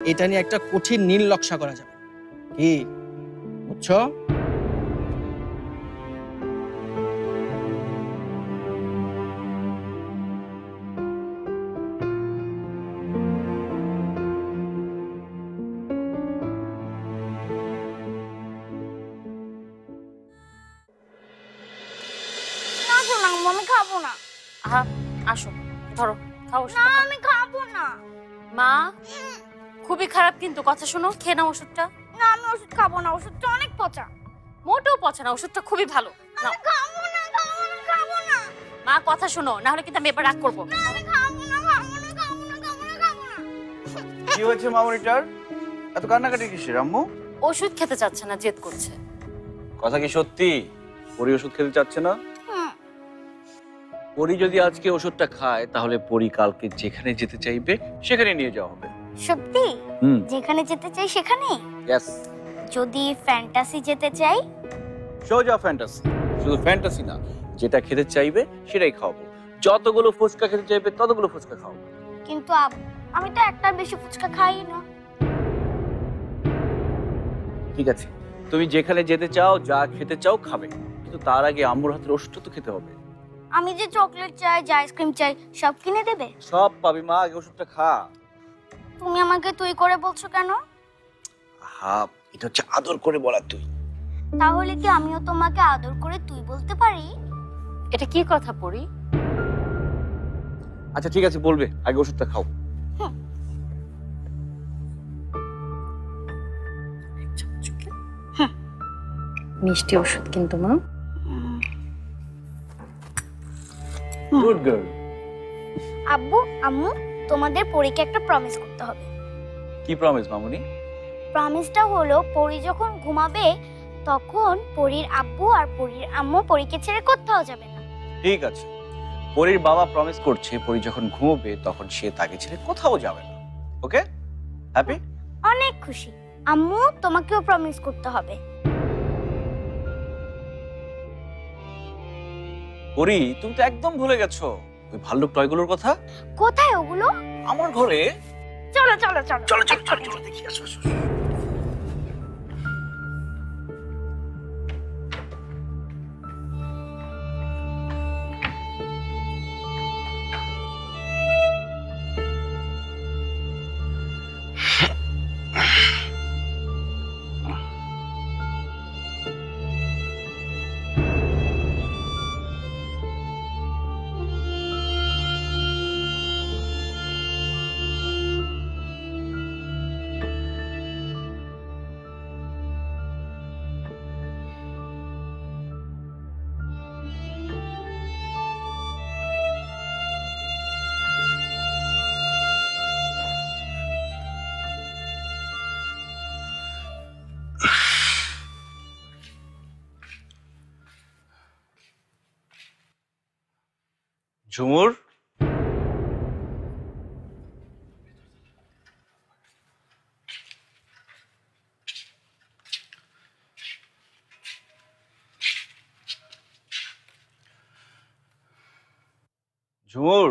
এটা নিয়ে একটা কঠিন নীল নকশা করা যাবে। কি বুঝছো? আমি খাবো না। আহা আসো, ধরো খাও। না আমি খাবো না। মা খুবই খারাপ কিন্তু, কথা শোনো, খেয়ে নাও ওষুধটা। না আমি ওষুধ খাবো না, ওষুধটা অনেক পচা। মোটেও পচা না, ওষুধটা খুবই ভালো। নাও। আমি খাবো না, খাবো না, খাবো না। মা কথা শোনো, না হলে কিন্তু আমি এবার রাগ করবো। না আমি খাবো না, খাবো না, খাবো না, খাবো না, খাবো না। কি হয়েছে মামুনিটার? এত কান্নাকাটি কিসের আম্মু? ওষুধ খেতে চাচ্ছে না, জেদ করছে। কথা কি সত্যি? পরি ওষুধ খেতে চাচ্ছে না? পরি যদি আজকে ওষুধটা খায় তাহলে পরি কালকে যেখানে যেতে চাইবে সেখানে নিয়ে যাওয়া হবে। সত্যি? যেখানে যেতে চাই সেখানে? ইয়েস। যদি ফ্যান্টাসি যেতে চাই? সোজা ফ্যান্টাসি। শুধু ফ্যান্টাসি না, যেটা খেতে চাইবে সেটাই খাওয়াবো। যতগুলো ফুচকা খেতে চাইবে ততগুলো ফুচকা খাওয়াবো। কিন্তু আমি তো একটার বেশি ফুচকা খাই না। ঠিক আছে, তুমি যেখানে যেতে চাও, যা খেতে চাও খাবে, কিন্তু তার আগে আম্মুর হাতের ওষুধটা তো খেতে হবে। আমি যে চকলেট চাই, যে আইসক্রিম চাই, সব কিনে দেবে? সব পাবি মা, আগে ওষুধটা খা। তুমি আমাকে তুই করে বলছো কেন? হ্যাঁ, এটা হচ্ছে আদর করে বলা তুই। তাহলে কি আমিও তোমাকে আদর করে তুই বলতে পারি? এটা কি কথা পড়ি? আচ্ছা ঠিক আছে, বলবে, আগে ওষুধটা খাও। মিষ্টি ওষুধ কিন্তু মা। Good girl. আব্বু আম্মু, তোমাদের পরীকে একটা প্রমিস করতে হবে। কি প্রমিস মামুনি? প্রমিসটা হলো পরী যখন ঘুমাবে তখন পরীর আব্বু আর পরীর আম্মু পরীকে ছেড়ে কোথাও যাবে না। ঠিক আছে, পরির বাবা প্রমিস করছে পরি যখন ঘুমোবে তখন সে তাকে ছেড়ে কোথাও যাবে না। ওকে, হ্যাপি? অনেক খুশি। আম্মু তোমাকেও প্রমিস করতে হবে। পরি, তুমি তো একদম ভুলে গেছো ওই ভাল্লুক টয়গুলোর কথা। কোথায় ওগুলো? আমার ঘরে। চলো চলো চলো চলো চলো চলো চলো দেখি, আসো আসো। ঝুমুর, ঝুমুর,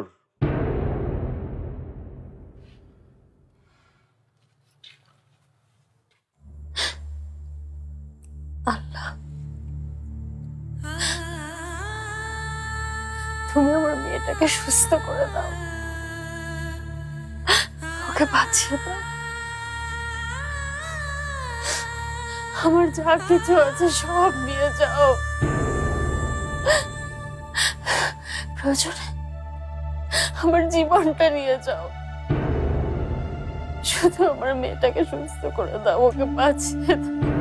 আল্লাহ, তুমি আমার মেয়েটাকে সুস্থ করে দাও, ওকে বাঁচিয়ে দাও। আমার যা কিছু আছে সব নিয়ে যাও, প্রয়োজনে আমার জীবনটা নিয়ে যাও, শুধু আমার মেয়েটাকে সুস্থ করে দাও, ওকে বাঁচিয়ে দাও।